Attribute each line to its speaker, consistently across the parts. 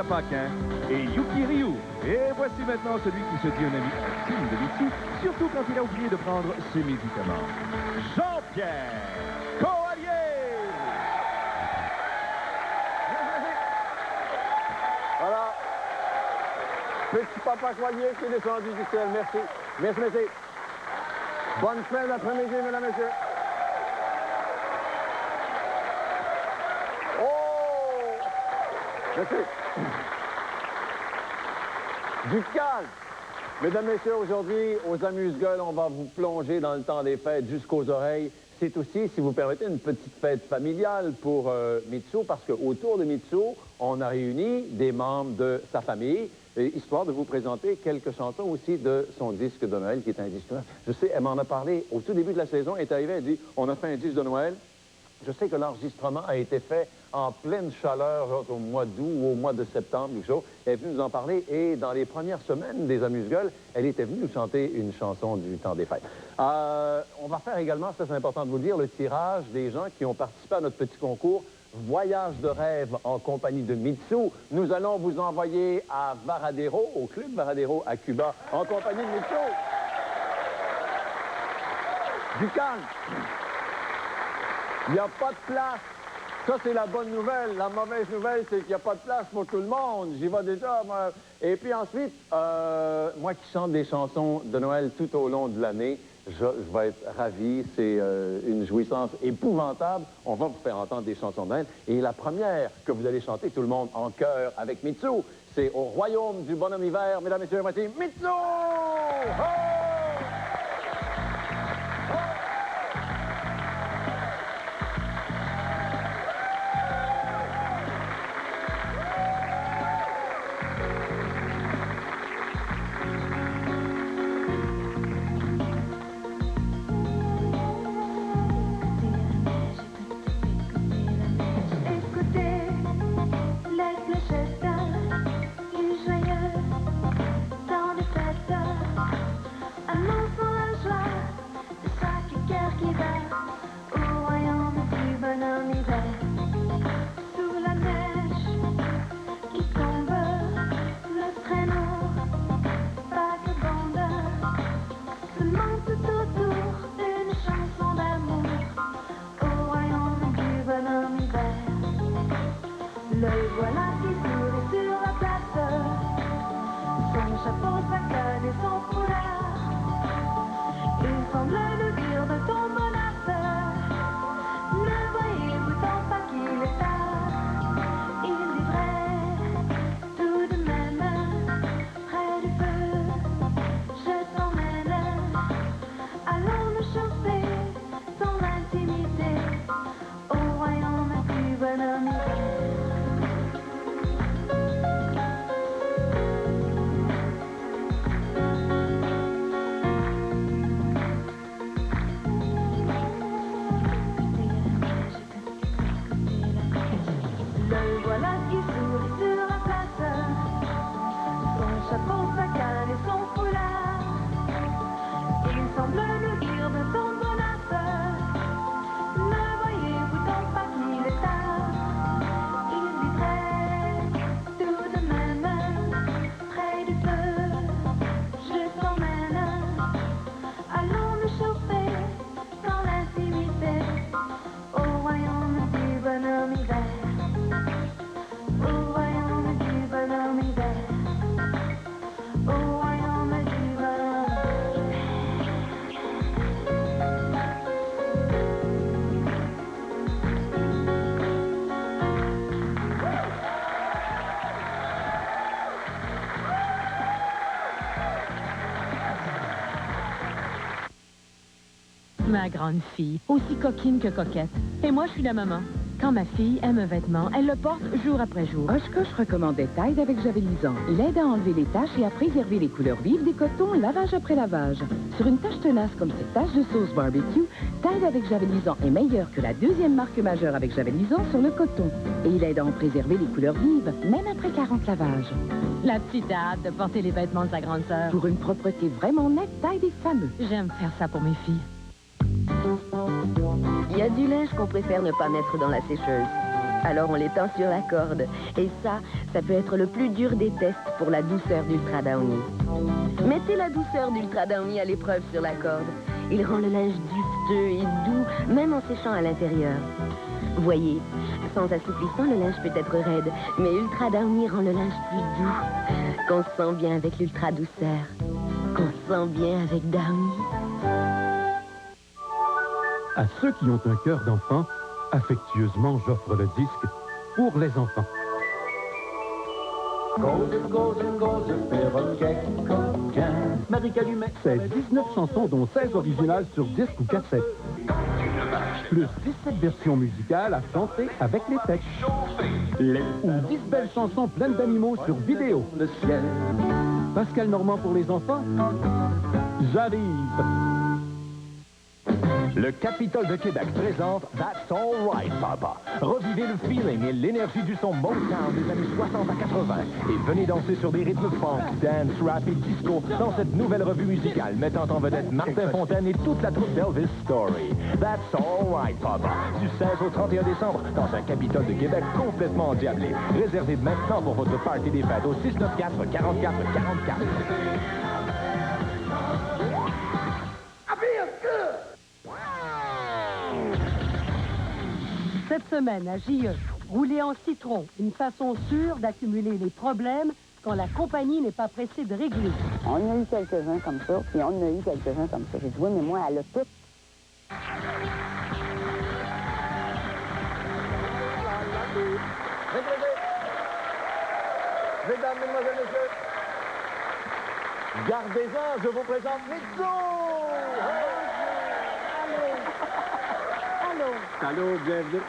Speaker 1: Paquin et Yuki Ryu. Et voici maintenant celui qui se dit un ami intime de Mitsu, surtout quand il a oublié de prendre ses médicaments. Jean-Pierre Coallier!
Speaker 2: Voilà. Petit papa Coallier qui est descendu du ciel. Merci. Merci, merci. Bonne fin d'après-midi, mesdames et messieurs. Oh! Merci. Du calme. Mesdames, messieurs, aujourd'hui, aux Amuse-Gueules, on va vous plonger dans le temps des fêtes jusqu'aux oreilles. C'est aussi, si vous permettez, une petite fête familiale pour Mitsu, parce qu'autour de Mitsu, on a réuni des membres de sa famille, histoire de vous présenter quelques chansons aussi de son disque de Noël, qui est un disque de Noël. Je sais, elle m'en a parlé au tout début de la saison, elle est arrivée, elle dit, on a fait un disque de Noël. Je sais que l'enregistrement a été fait en pleine chaleur, genre au mois d'août ou au mois de septembre, quelque chose. Elle est venue nous en parler et dans les premières semaines des Amuse-Gueules, elle était venue nous chanter une chanson du temps des fêtes. On va faire également, ça c'est important de vous le dire, le tirage des gens qui ont participé à notre petit concours Voyage de rêve en compagnie de Mitsu. Nous allons vous envoyer à Varadero, au Club Varadero à Cuba, en compagnie de Mitsu. Du calme. Il n'y a pas de place. Ça, c'est la bonne nouvelle. La mauvaise nouvelle, c'est qu'il n'y a pas de place pour tout le monde. J'y vais déjà, moi. Et puis ensuite, moi qui chante des chansons de Noël tout au long de l'année, je vais être ravi. C'est une jouissance épouvantable. On va vous faire entendre des chansons de Noël. Et la première que vous allez chanter, tout le monde en chœur avec Mitsu, c'est Au royaume du bonhomme hiver. Mesdames, messieurs, voici Mitsu! Oh!
Speaker 3: Le voilà qui sourit sur la place, son chapeau, sa canne et son foulard. Il semble nous dire de son bonheur, ne voyez-vous tant pas qu'il est tard. Il vivrait tout de même près du feu. Je t'emmène, allons nous chauffer dans l'intimité au royaume du bonhomme hiver.
Speaker 4: Ma grande fille, aussi coquine que coquette. Et moi, je suis la maman. Quand ma fille aime un vêtement, elle le porte jour après jour.
Speaker 5: Oshkosh recommandait Tide avec javelisant. Il aide à enlever les taches et à préserver les couleurs vives des cotons lavage après lavage. Sur une tache tenace comme cette tache de sauce barbecue, Tide avec javelisant est meilleur que la deuxième marque majeure avec javelisant sur le coton. Et il aide à en préserver les couleurs vives, même après 40 lavages.
Speaker 4: La petite a hâte de porter les vêtements de sa grande sœur.
Speaker 5: Pour une propreté vraiment nette, Tide est fameux.
Speaker 4: J'aime faire ça pour mes filles.
Speaker 6: Il y a du linge qu'on préfère ne pas mettre dans la sécheuse. Alors on les tend sur la corde. Et ça peut être le plus dur des tests pour la douceur d'Ultra Downy. Mettez la douceur d'Ultra Downy à l'épreuve sur la corde. Il rend le linge duveteux et doux, même en séchant à l'intérieur. Voyez, sans assouplissant, le linge peut être raide, mais Ultra Downy rend le linge plus doux. Qu'on sent bien avec l'Ultra Douceur. Qu'on sent bien avec Downy.
Speaker 7: À ceux qui ont un cœur d'enfant, affectueusement, j'offre le disque pour les enfants. Marie Calumet, c'est 19 chansons, dont 16 originales sur disque ou cassette. Plus 17 versions musicales à chanter avec les textes. Ou 10 belles chansons pleines d'animaux sur vidéo. Le ciel. Pascal Normand pour les enfants. J'arrive.
Speaker 1: Le Capitole de Québec présente That's All Right, Papa. Revivez le feeling et l'énergie du son Motown des années 60 à 80 et venez danser sur des rythmes funk, dance, rap et disco dans cette nouvelle revue musicale mettant en vedette Martin Fontaine et toute la troupe d'Elvis Story. That's All Right, Papa. Du 16 au 31 décembre dans un Capitole de Québec complètement endiablé. Réservez maintenant pour votre party des fêtes au 694 44 44.
Speaker 8: Cette semaine, à JE, rouler en citron, une façon sûre d'accumuler les problèmes quand la compagnie n'est pas pressée de régler.
Speaker 9: On a eu quelques-uns comme ça, puis on a eu quelques-uns comme ça. J'ai dit, oui, mais moi, elle a tout.
Speaker 2: Mesdames, mesdemoiselles, messieurs, gardez-en, je vous présente Mitsu! Allô,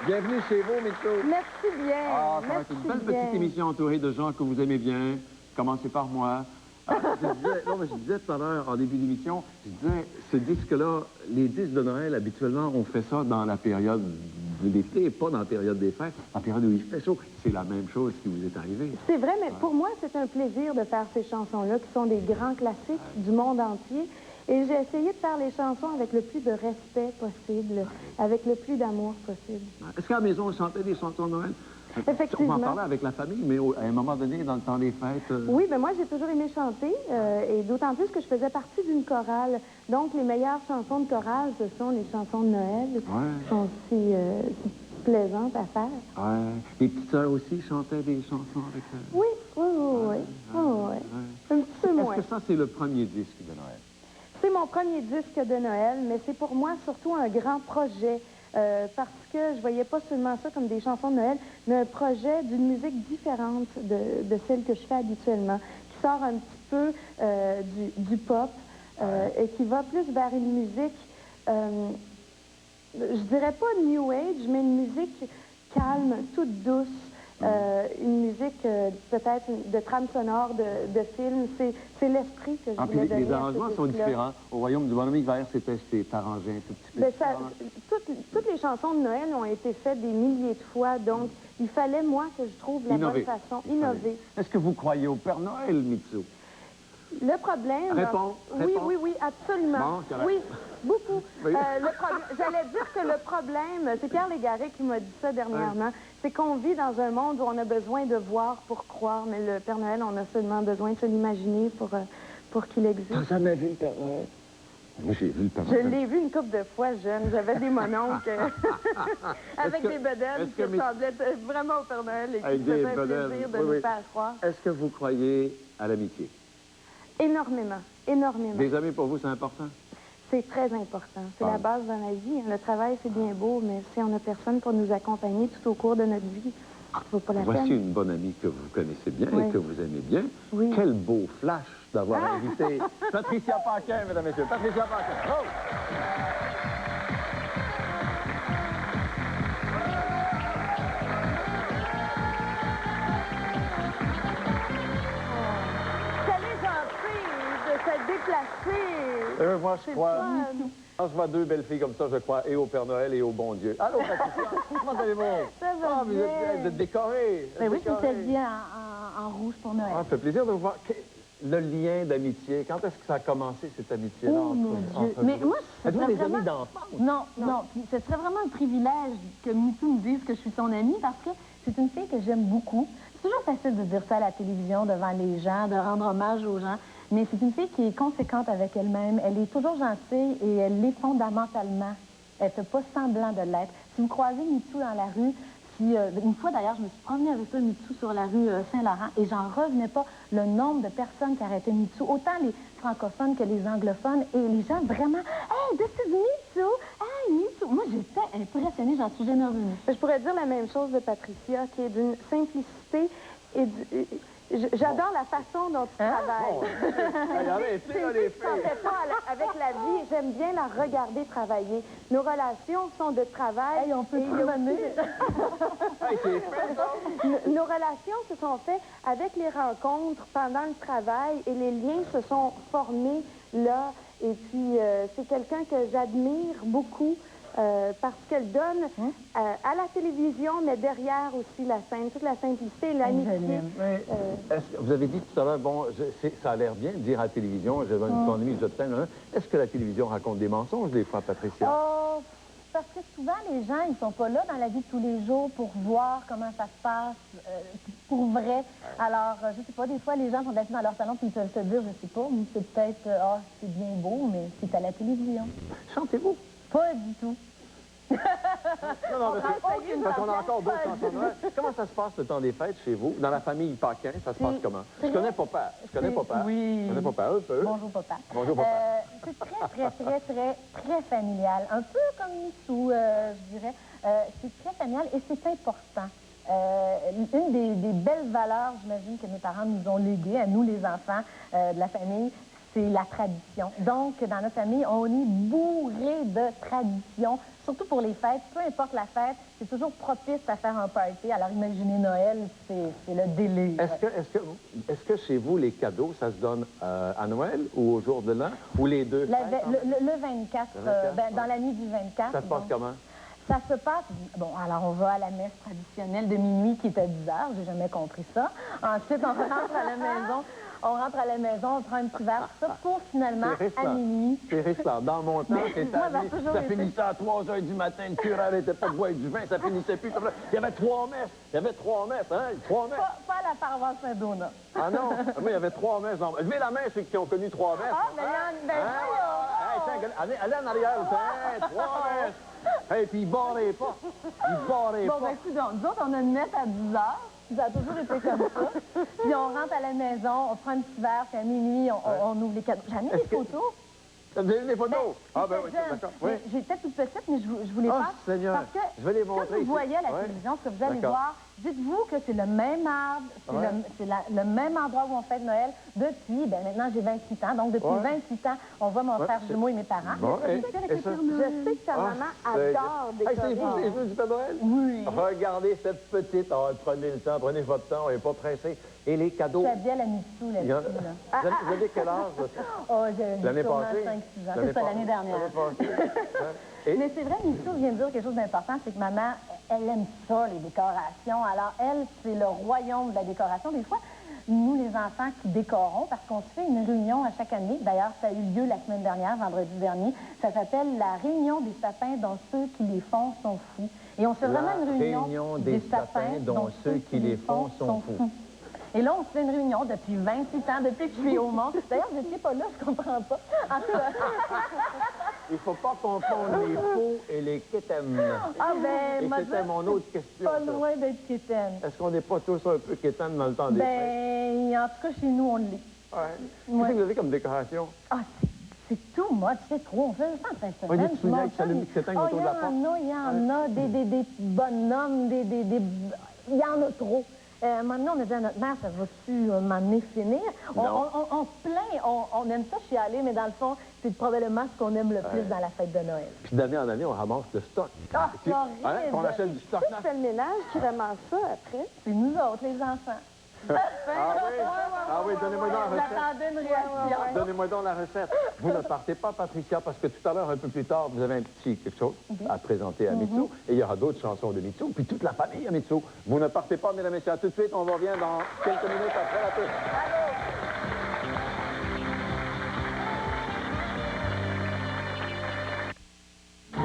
Speaker 2: bienvenue chez vous, Mitsu.
Speaker 10: Merci bien.
Speaker 2: Ah, ça va être une belle petite émission entourée de gens que vous aimez bien. Commencez par moi. Je disais tout à l'heure, en début d'émission, je disais, ce disque-là, les disques de Noël, habituellement, on fait ça dans la période de l'été, pas dans la période des fêtes, la période où il fait chaud. C'est la même chose qui vous est arrivé.
Speaker 10: C'est vrai, mais pour moi, c'est un plaisir de faire ces chansons-là, qui sont des grands classiques du monde entier. Et j'ai essayé de faire les chansons avec le plus de respect possible, avec le plus d'amour possible.
Speaker 2: Est-ce qu'à la maison, on chantait des chansons de Noël?
Speaker 10: Effectivement.
Speaker 2: On en parlait avec la famille, mais à un moment donné, dans le temps des fêtes...
Speaker 10: Oui, mais moi, j'ai toujours aimé chanter, et d'autant plus que je faisais partie d'une chorale. Donc, les meilleures chansons de chorale, ce sont les chansons de Noël, qui sont si plaisantes à faire.
Speaker 2: Ouais. Les petites sœurs aussi chantaient des chansons avec...
Speaker 10: Oui. Un petit peu moins.
Speaker 2: Est-ce que ça, c'est le premier disque de Noël?
Speaker 10: C'est mon premier disque de Noël, mais c'est pour moi surtout un grand projet, parce que je voyais pas seulement ça comme des chansons de Noël, mais un projet d'une musique différente de celle que je fais habituellement, qui sort un petit peu du pop et qui va plus vers une musique, je dirais pas New Age, mais une musique calme, toute douce. Une musique peut-être de trame sonore de film, c'est l'esprit que je voulais donner.
Speaker 2: Les arrangements sont différents. Au Royaume du Bonhomme Hiver, c'était arrangé un tout petit peu.
Speaker 10: Toutes les chansons de Noël ont été faites des milliers de fois, donc il fallait, moi, que je trouve la bonne façon, innover.
Speaker 2: Est-ce que vous croyez au Père Noël, Mitsu?
Speaker 10: Le problème...
Speaker 2: Réponds.
Speaker 10: Oui, absolument.
Speaker 2: Bon,
Speaker 10: oui, beaucoup. Oui. J'allais dire que le problème, c'est Pierre Légaré qui m'a dit ça dernièrement, c'est qu'on vit dans un monde où on a besoin de voir pour croire, mais le Père Noël, on a seulement besoin de se l'imaginer pour qu'il existe.
Speaker 2: T'as jamais vu le Père Noël? Moi, j'ai vu le Père Noël.
Speaker 10: Je l'ai vu une couple de fois jeune. J'avais des mononcles avec des bedaines qui ressemblaient vraiment au Père Noël et qui faisaient un plaisir de nous faire croire.
Speaker 2: Est-ce que vous croyez à l'amitié?
Speaker 10: Énormément, énormément.
Speaker 2: Des amis, pour vous, c'est important?
Speaker 10: C'est très important. C'est la base dans la vie. Le travail, c'est bien beau, mais si on n'a personne pour nous accompagner tout au cours de notre vie, ça ne vaut pas la peine.
Speaker 2: Voici une bonne amie que vous connaissez bien et que vous aimez bien.
Speaker 10: Oui.
Speaker 2: Quel beau flash d'avoir invité Patricia Paquin, mesdames et messieurs. Patricia Paquin. Oh!
Speaker 10: Déplacer.
Speaker 2: Moi, je crois. Quand je vois deux belles filles comme ça, je crois et au Père Noël et au bon Dieu. Allô, Patricia, comment allez-vous?
Speaker 10: Ça va bien.
Speaker 2: Vous êtes décorée.
Speaker 9: Ben oui, je me suis habillée en rouge pour Noël.
Speaker 2: Ça fait plaisir de vous voir. Le lien d'amitié, quand est-ce que ça a commencé, cette amitié-là?
Speaker 9: Oh, mon Dieu. Mais moi,
Speaker 2: êtes-vous des amis d'enfance?
Speaker 9: Non. Ce serait vraiment un privilège que MeToo me dise que je suis son amie parce que
Speaker 11: c'est une fille que j'aime beaucoup. C'est toujours facile de dire ça à la télévision, devant les gens, de rendre hommage aux gens. Mais c'est une fille qui est conséquente avec elle-même. Elle est toujours gentille et elle l'est fondamentalement. Elle ne fait pas semblant de l'être. Si vous croisez Mitsou dans la rue, une fois d'ailleurs, je me suis promenée avec toi, Mitsou, sur la rue Saint-Laurent, et j'en revenais pas le nombre de personnes qui arrêtaient Mitsou, autant les francophones que les anglophones, et les gens vraiment, hey, this is Mitsou, hey, Mitsou. Moi, j'étais impressionnée, j'en suis jamais revenue.
Speaker 10: Je pourrais dire la même chose de Patricia, qui est d'une simplicité et j'adore la façon dont tu travailles. Avec la vie, j'aime bien la regarder travailler. Nos relations sont de travail.
Speaker 11: Hey, on peut promener.
Speaker 10: Nos relations se sont faites avec les rencontres pendant le travail et les liens se sont formés là. Et puis, c'est quelqu'un que j'admire beaucoup. Parce qu'elle donne à la télévision, mais derrière aussi la scène, toute la simplicité, l'amitié.
Speaker 2: Vous avez dit tout à l'heure, bon, ça a l'air bien de dire à la télévision, j'ai ton ami, je t'aime. Est-ce que la télévision raconte des mensonges des fois, Patricia?
Speaker 11: Oh, parce que souvent, les gens, ils sont pas là dans la vie de tous les jours pour voir comment ça se passe pour vrai. Alors, je sais pas, des fois, les gens sont assis dans leur salon puis ils peuvent se dire, je sais pas, c'est peut-être, c'est bien beau, mais c'est à la télévision.
Speaker 2: Chantez-vous?
Speaker 11: Pas du tout.
Speaker 2: Non, parce qu'on a encore d'autres chansons de Noël. Comment ça se passe le temps des fêtes chez vous? Dans la famille Paquin, ça se passe comment? Je connais papa. Je connais papa.
Speaker 11: Oui.
Speaker 2: Je connais papa un peu.
Speaker 11: Bonjour papa.
Speaker 2: Bonjour papa.
Speaker 11: C'est très familial. Un peu comme Mitsou, je dirais. C'est très familial et c'est important. Une des belles valeurs, j'imagine, que mes parents nous ont léguées, à nous les enfants de la famille, c'est la tradition. Donc, dans notre famille, on est bourré de traditions, surtout pour les fêtes. Peu importe la fête, c'est toujours propice à faire un party. Alors, imaginez Noël, c'est le délire.
Speaker 2: Est-ce que chez vous, les cadeaux, ça se donne à Noël ou au jour de l'an, ou les deux fêtes?
Speaker 11: Le 24, dans la nuit du 24.
Speaker 2: Ça se passe comment?
Speaker 11: Ça se passe... Bon, alors on va à la messe traditionnelle de minuit qui est à 10 heures. J'ai jamais compris ça. Ensuite, on rentre à la maison. On rentre à la maison, on prend un petit verre, tout ça, pour finalement, à minuit...
Speaker 2: C'est récent. Dans mon temps, ça finissait à 3 h du matin, le curé n'arrêtait pas de boire du vin, ça finissait plus. Il y avait 3 messes. Il y avait 3 messes, hein? 3 messes.
Speaker 11: Pas à la paroisse Saint-Donat.
Speaker 2: Ah non? Moi, il y avait 3 messes. Levez la main, ceux qui ont connu 3 messes.
Speaker 11: Ah, mais
Speaker 2: allez en arrière, 3 messes. Et puis, ils barraient pas.
Speaker 11: Bon, ben, écoute, nous autres, on a une messe à 10 heures. Ça a toujours été comme ça. Puis on rentre à la maison, on prend un petit verre, puis à minuit, on ouvre les cadeaux. J'en ai des photos.
Speaker 2: Vous avez des photos?
Speaker 11: Ben,
Speaker 2: ah, ben oui, d'accord. Oui.
Speaker 11: J'étais toute petite, mais je voulais pas.
Speaker 2: Seigneur.
Speaker 11: Parce que
Speaker 2: je vais les montrer
Speaker 11: quand vous voyez à la télévision, ce que vous allez voir, dites-vous que c'est le même arbre, c'est le même endroit où on fête Noël depuis, maintenant j'ai 28 ans, donc depuis 28 ans, on voit mon frère jumeau et mes parents.
Speaker 2: Bon,
Speaker 10: je sais que ta maman adore décorer.
Speaker 2: C'est vous du Père Noël?
Speaker 11: Oui.
Speaker 2: Regardez cette petite. Prenez le temps, prenez votre temps, on n'est pas pressé. Et les cadeaux?
Speaker 11: Je suis habillée à la Mitsou là-dessus.
Speaker 2: Vous avez quel âge?
Speaker 11: Oh, j'ai
Speaker 2: l'année passée?
Speaker 11: 5-6 ans. C'est ça, l'année dernière. Mais c'est vrai, Mitsou vient de dire quelque chose d'important, c'est que maman, elle aime ça, les décorations. Alors, elle, c'est le royaume de la décoration. Des fois, nous, les enfants qui décorons, parce qu'on se fait une réunion à chaque année. D'ailleurs, ça a eu lieu la semaine dernière, vendredi dernier. Ça s'appelle la réunion des sapins dont ceux qui les font sont fous. Et on se fait vraiment une réunion des sapins dont ceux qui les font sont fous. Et là, on se fait une réunion depuis 28 ans, depuis que je suis au monde. D'ailleurs, vous n'étiez pas là, je comprends pas. En tout cas...
Speaker 2: Il ne faut pas confondre les faux et les quétaines.
Speaker 11: Ah ben,
Speaker 2: et c'était mon autre question.
Speaker 11: Pas loin d'être quétaine.
Speaker 2: Est-ce qu'on n'est pas tous un peu quétaines dans le temps des fêtes?
Speaker 11: Ben, en tout cas, chez nous, on l'est.
Speaker 2: Qu'est-ce que vous avez comme décoration?
Speaker 11: Ah, c'est tout moche, c'est trop. On fait ça en fin de semaine.
Speaker 2: Des tunnels qui s'éteignent autour de la porte?
Speaker 11: Il y en a, des bonhommes, il y en a trop. Maintenant, on a dit à notre mère, ça va-tu m'amener finir? On se plaint, on aime ça chialer, mais dans le fond, c'est probablement ce qu'on aime le plus dans la fête de Noël.
Speaker 2: Puis d'année en année, on ramasse le stock.
Speaker 11: Ah, c'est horrible!
Speaker 2: On achète du stock.
Speaker 10: Qui fait le ménage, qui ramasse ça après?
Speaker 11: C'est nous autres, les enfants.
Speaker 2: Ah oui, donnez-moi donc la recette.
Speaker 11: J'attendais une réaction.
Speaker 2: Donnez-moi donc la recette. Vous ne partez pas, Patricia, parce que tout à l'heure, un peu plus tard, vous avez un petit quelque chose à présenter à Mitsou. Et il y aura d'autres chansons de Mitsou, puis toute la famille à Mitsou. Vous ne partez pas, mesdames et messieurs. Tout de suite, on revient dans quelques minutes après la pub.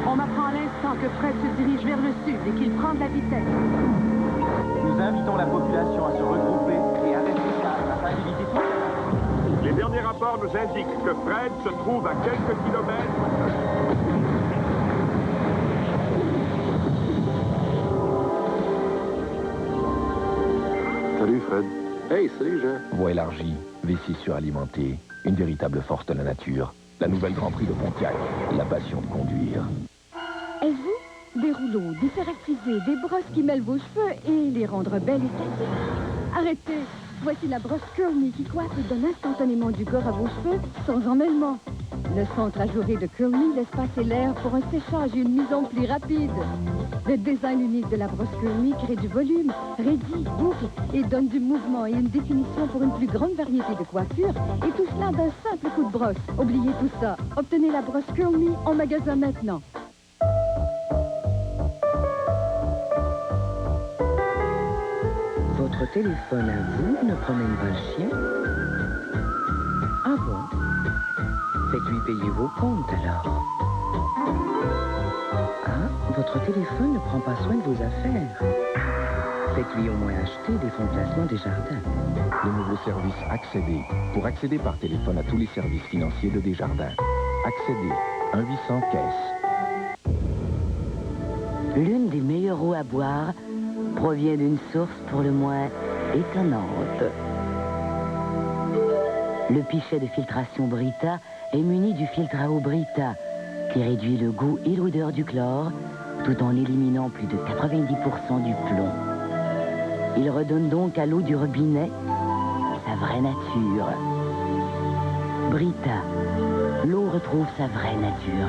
Speaker 12: On m'apprend à l'instant que Fred se dirige vers le sud et qu'il prend de la vitesse. Nous invitons la population à se regrouper et à rester calme afin d'éviter tout.
Speaker 13: Les derniers rapports nous indiquent que Fred se trouve à quelques kilomètres.
Speaker 1: Salut Fred. Hey, salut Jean. Voie élargie, vessie suralimentée, une véritable force de la nature. La nouvelle Grand Prix de Pontiac, la passion de conduire.
Speaker 14: Êtes-vous des rouleaux, des fers à friser, des brosses qui mêlent vos cheveux et les rendre belles et sexy? Arrêtez! Voici la brosse Curl Me qui coiffe et donne instantanément du corps à vos cheveux sans emmêlement. Le centre ajouré de Curl Me laisse passer l'air pour un séchage et une mise en pli rapide. Le design unique de la brosse Curl Me crée du volume, raidit, boucle et donne du mouvement et une définition pour une plus grande variété de coiffures. Et tout cela d'un simple coup de brosse. Oubliez tout ça. Obtenez la brosse Curl Me en magasin maintenant.
Speaker 5: Votre téléphone à vous ne promène pas le chien? Ah bon? Faites-lui payer vos comptes alors. Ah, votre téléphone ne prend pas soin de vos affaires. Faites-lui au moins acheter des fonds de placement des jardins.
Speaker 1: Le nouveau service Accéder. Pour accéder par téléphone à tous les services financiers de Desjardins. Accéder. 1-800-CAISSE.
Speaker 15: L'une des meilleures eaux à boire provient d'une source pour le moins étonnante. Le pichet de filtration Brita est muni du filtre à eau Brita, qui réduit le goût et l'odeur du chlore, tout en éliminant plus de 90% du plomb. Il redonne donc à l'eau du robinet sa vraie nature. Brita, l'eau retrouve sa vraie nature.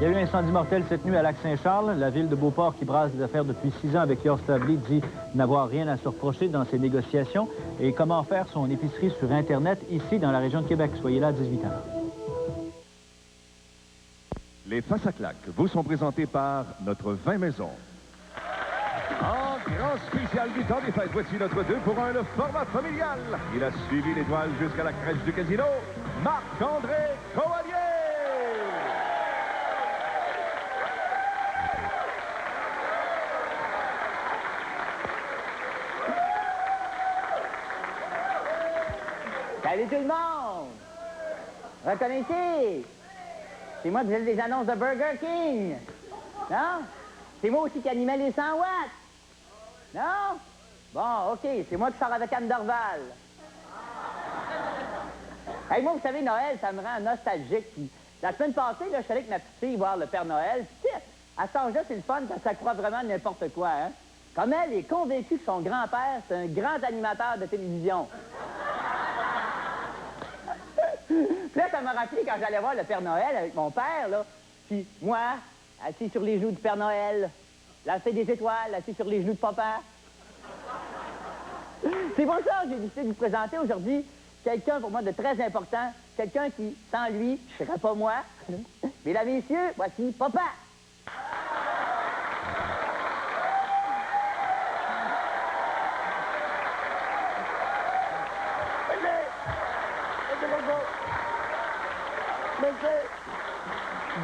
Speaker 12: Il y a eu un incendie mortel cette nuit à Lac-Saint-Charles. La ville de Beauport, qui brasse des affaires depuis 6 ans avec Yours Lovely, dit n'avoir rien à se reprocher dans ses négociations. Et comment faire son épicerie sur Internet ici, dans la région de Québec. Soyez là à 18h.
Speaker 13: Les Face à claque vous sont présentés par notre vin maison. En grand spécial du temps des fêtes, voici notre 2 pour 1, le format familial. Il a suivi l'étoile jusqu'à la crèche du casino, Marc-André Coallier.
Speaker 16: Salut tout le monde! Reconnaissez? C'est moi qui faisais des annonces de Burger King. Non? C'est moi aussi qui animais les 100 watts. Non? Bon, OK, c'est moi qui sors avec Anne Dorval. Hey, moi, vous savez, Noël, ça me rend nostalgique. Puis, la semaine passée, là, je suis allé avec ma petite fille voir le Père Noël. Puis, à cet âge-là, c'est le fun parce que ça croit vraiment n'importe quoi, hein? Comme elle est convaincue que son grand-père, c'est un grand animateur de télévision. Puis là, ça m'a rappelé quand j'allais voir le Père Noël avec mon père, là. Puis moi, assis sur les genoux du Père Noël, lancé des étoiles, assis sur les genoux de papa. C'est pour ça que j'ai décidé de vous présenter aujourd'hui quelqu'un pour moi de très important, quelqu'un qui, sans lui, je ne serais pas moi. Mesdames et messieurs, voici papa.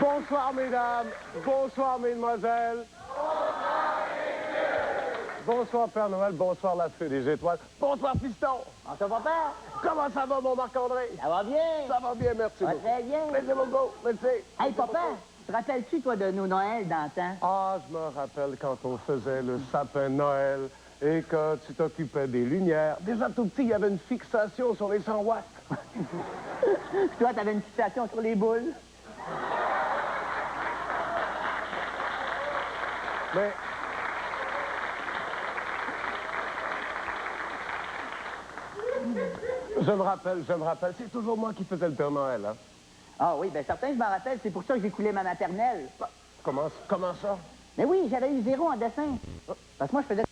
Speaker 2: Bonsoir, mesdames. Bonsoir, mesdemoiselles. Bonsoir, Père Noël. Bonsoir, la fée des étoiles. Bonsoir, fiston.
Speaker 16: Bonsoir, papa.
Speaker 2: Comment ça va, mon Marc-André?
Speaker 16: Ça va bien.
Speaker 2: Ça va bien, merci.
Speaker 16: Ça va très bien.
Speaker 2: Merci beaucoup. Merci.
Speaker 16: Hey, papa, te rappelles-tu, toi, de nos Noëls d'antan?
Speaker 2: Ah, je me rappelle quand on faisait le sapin de Noël et que tu t'occupais des lumières. Déjà tout petit, il y avait une fixation sur les 100 watts.
Speaker 16: Puis toi, t'avais une fixation sur les boules.
Speaker 2: Mais... Je me rappelle. C'est toujours moi qui faisais le Père Noël, hein?
Speaker 16: Ah oui, bien certain, je m'en rappelle. C'est pour ça que j'ai coulé ma maternelle.
Speaker 2: Comment ça?
Speaker 16: Mais oui, j'avais eu 0 en dessin. Parce que moi, je faisais...